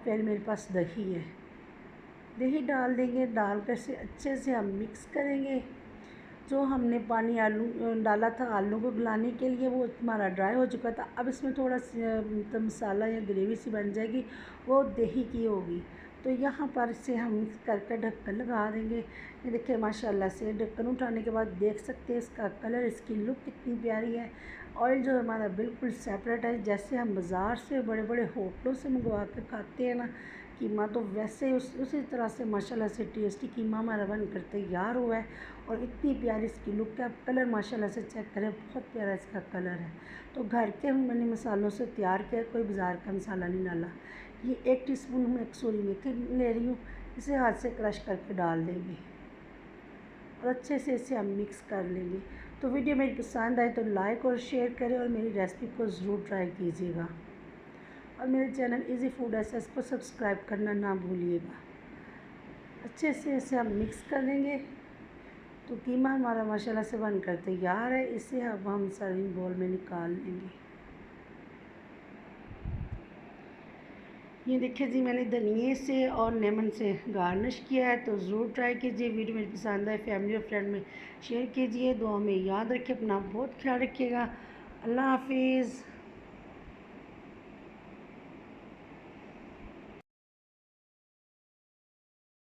पर मेरे पास दही है, दही डाल देंगे। डाल कर से अच्छे से हम मिक्स करेंगे। जो हमने पानी आलू डाला था आलू को गलाने के लिए, वो हमारा ड्राई हो चुका था। अब इसमें थोड़ा तो मसाला या ग्रेवी सी बन जाएगी, वो दही की होगी। तो यहाँ पर इसे हम मिक्स करके ढक्कन लगा देंगे। ये देखिए माशाल्लाह से ढक्कन उठाने के बाद देख सकते हैं इसका कलर, इसकी लुक कितनी प्यारी है। ऑयल जो हमारा बिल्कुल सेपरेट है, जैसे हम बाज़ार से बड़े बड़े होटलों से मंगवा के खाते हैं ना कीमा, तो वैसे उसी तरह से माशाल्लाह से टेस्टी कीमा हमारा बन कर तैयार हुआ है। और इतनी प्यारी इसकी लुक है। कलर माशाल्लाह से चेक करें, बहुत प्यारा इसका कलर है। तो घर के मैंने मसालों से तैयार किया, कोई बाज़ार का मसाला नहीं डाला। ये 1 टीस्पून मैं कसूरी मेथी ले रही हूँ, इसे हाथ से क्रश करके डाल देंगे और अच्छे से इसे हम मिक्स कर लेंगे। तो वीडियो मेरी पसंद आए तो लाइक और शेयर करें और मेरी रेसिपी को ज़रूर ट्राई कीजिएगा। और मेरे चैनल इजी फूड एसेस को सब्सक्राइब करना ना भूलिएगा। अच्छे से इसे हम मिक्स कर लेंगे। तो कीमा हमारा माशाल्लाह से बनकर तैयार है। इसे अब हम सर्विंग बोल में निकाल लेंगे। ये देखिए जी, मैंने धनिए से और लेमन से गार्निश किया है। तो ज़रूर ट्राई कीजिए। वीडियो मेरी पसंद आए फैमिली और फ्रेंड में शेयर कीजिए। दुआ में याद रखिए, अपना बहुत ख्याल रखिएगा। अल्लाह हाफिज़।